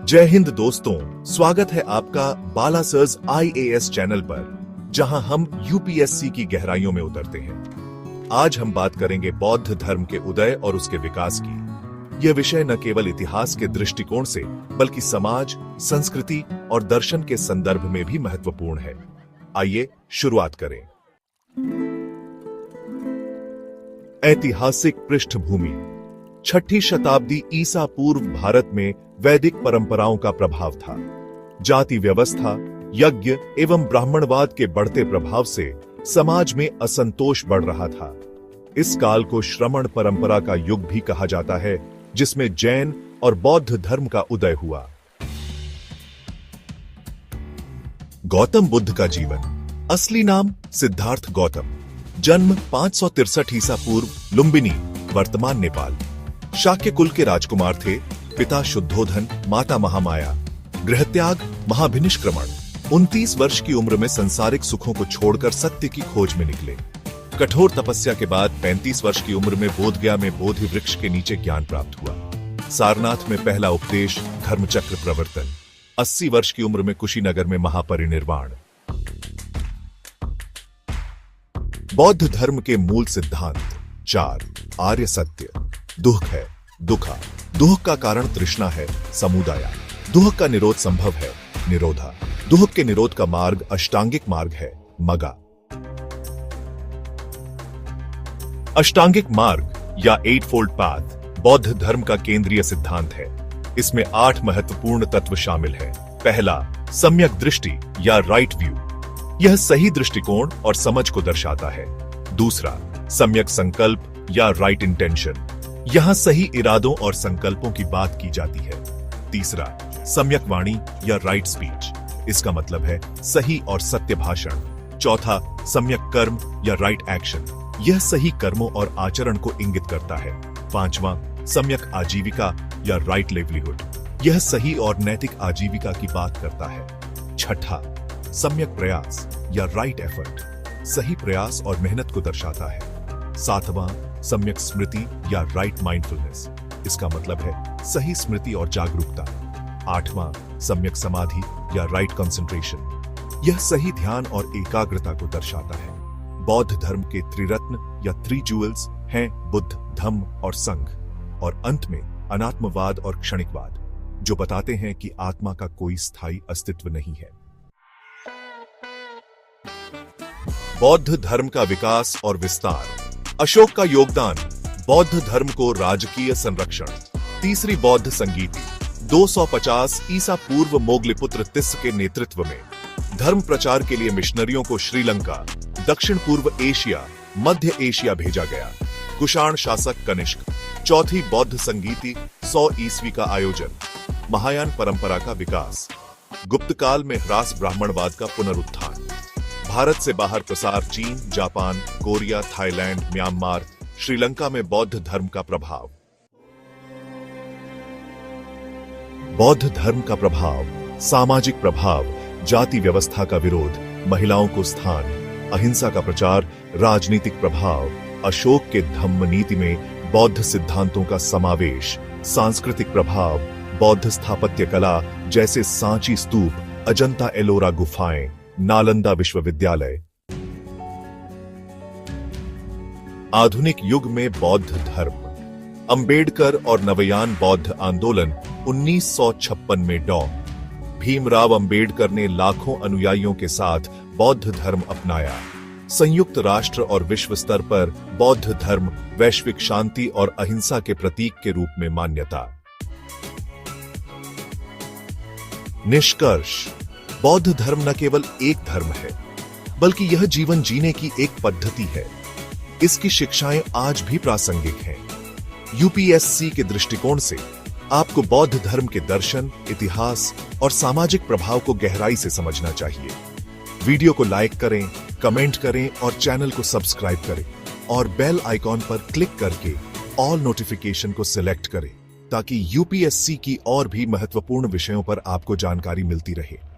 जय हिंद दोस्तों, स्वागत है आपका बाला सर्स IAS चैनल पर, जहां हम यूपीएससी की गहराइयों में उतरते हैं। आज हम बात करेंगे बौद्ध धर्म के उदय और उसके विकास की। यह विषय न केवल इतिहास के दृष्टिकोण से बल्कि समाज, संस्कृति और दर्शन के संदर्भ में भी महत्वपूर्ण है। आइए शुरुआत करें। ऐतिहासिक पृष्ठभूमि। 6ठी शताब्दी ईसा पूर्व भारत में वैदिक परंपराओं का प्रभाव था। जाति व्यवस्था, यज्ञ एवं ब्राह्मणवाद के बढ़ते प्रभाव से समाज में असंतोष बढ़ रहा था। इस काल को श्रमण परंपरा का युग भी कहा जाता है, जिसमें जैन और बौद्ध धर्म का उदय हुआ। गौतम बुद्ध का जीवन। असली नाम सिद्धार्थ गौतम। जन्म 563 ईसा पूर्व, लुम्बिनी, वर्तमान नेपाल। शाक्य कुल के राजकुमार थे। पिता शुद्धोधन, माता महामाया। गृहत्याग, महाभिनिष्क्रमण। 29 वर्ष की उम्र में संसारिक सुखों को छोड़कर सत्य की खोज में निकले। कठोर तपस्या के बाद 35 वर्ष की उम्र में बोधगया में बोधि वृक्ष के नीचे ज्ञान प्राप्त हुआ। सारनाथ में पहला उपदेश, धर्मचक्र प्रवर्तन। 80 वर्ष की उम्र में कुशीनगर में महापरिनिर्वाण। बौद्ध धर्म के मूल सिद्धांत 4। आर्य सत्य। दुख है, दुखा। दुख का कारण तृष्णा है, समुदाया। दुख का निरोध संभव है, निरोधा। दुख के निरोध का मार्ग अष्टांगिक मार्ग है, मगा। अष्टांगिक मार्ग या 8-fold पाथ बौद्ध धर्म का केंद्रीय सिद्धांत है। इसमें 8 महत्वपूर्ण तत्व शामिल हैं। पहला, सम्यक दृष्टि या राइट व्यू। यह सही दृष्टिकोण और समझ को दर्शाता है। दूसरा, सम्यक संकल्प या राइट इंटेंशन। यहां सही इरादों और संकल्पों की बात की जाती है। तीसरा, सम्यक वाणी या राइट स्पीच। इसका मतलब है सही और सत्य भाषण। चौथा, सम्यक कर्म या राइट एक्शन। यह सही कर्मों और आचरण को इंगित करता है। पांचवा, सम्यक आजीविका या राइट लिवलीहुड। यह सही और नैतिक आजीविका की बात करता है। छठा, सम्यक प्रयास या राइट एफर्ट। सही प्रयास और मेहनत को दर्शाता है। सातवां, सम्यक स्मृति या राइट माइंडफुलनेस। इसका मतलब है सही स्मृति और जागरूकता। आठवां, सम्यक समाधि या राइट कंसंट्रेशन। यह सही ध्यान और एकाग्रता को दर्शाता है। बौद्ध धर्म के त्रिरत्न या 3 जूल्स हैं बुद्ध, धम्म और संघ। और अंत में अनात्मवाद और क्षणिकवाद, जो बताते हैं कि आत्मा का कोई स्थायी अस्तित्व नहीं है। बौद्ध धर्म का विकास और विस्तार। अशोक का योगदान, बौद्ध धर्म को राजकीय संरक्षण। तीसरी बौद्ध संगीति, 250 ईसा पूर्व मोगलिपुत्र तिस्स के नेतृत्व में धर्म प्रचार के लिए मिशनरियों को श्रीलंका, दक्षिण पूर्व एशिया, मध्य एशिया भेजा गया। कुषाण शासक कनिष्क। चौथी बौद्ध संगीति, 100 ईस्वी का आयोजन। महायान परंपरा का विकास। गुप्त काल में ह्रास, ब्राह्मणवाद का पुनरुत्थान। भारत से बाहर प्रसार, चीन, Japan, Korea, Thailand, Myanmar, Sri Lanka में बौद्ध धर्म का प्रभाव। बौद्ध धर्म का प्रभाव। सामाजिक प्रभाव, जाति व्यवस्था का विरोध, महिलाओं को स्थान, अहिंसा का प्रचार। राजनीतिक प्रभाव, अशोक के धम्म नीति में बौद्ध सिद्धांतों का समावेश। सांस्कृतिक प्रभाव, बौद्ध स्थापत्य कला जैसे सांची स्तूप, अजंता एलोरा गुफाएं, नालंदा विश्वविद्यालय। आधुनिक युग में बौद्ध धर्म। अंबेडकर और नवयान बौद्ध आंदोलन 1956 में डॉ. भीमराव अंबेडकर ने लाखों अनुयायियों के साथ बौद्ध धर्म अपनाया। संयुक्त राष्ट्र और विश्व स्तर पर बौद्ध धर्म वैश्विक शांति और अहिंसा के प्रतीक के रूप में मान्यता। निष्कर्ष। बौद्ध धर्म न केवल एक धर्म है, बल्कि यह जीवन जीने की एक पद्धति है। इसकी शिक्षाएं आज भी प्रासंगिक हैं। यूपीएससी के दृष्टिकोण से आपको बौद्ध धर्म के दर्शन, इतिहास और सामाजिक प्रभाव को गहराई से समझना चाहिए। वीडियो को लाइक करें, कमेंट करें और चैनल को सब्सक्राइब करें और बेल आइकॉन पर क्लिक करके ऑल नोटिफिकेशन को सिलेक्ट करें, ताकि यूपीएससी की और भी महत्वपूर्ण विषयों पर आपको जानकारी मिलती रहे।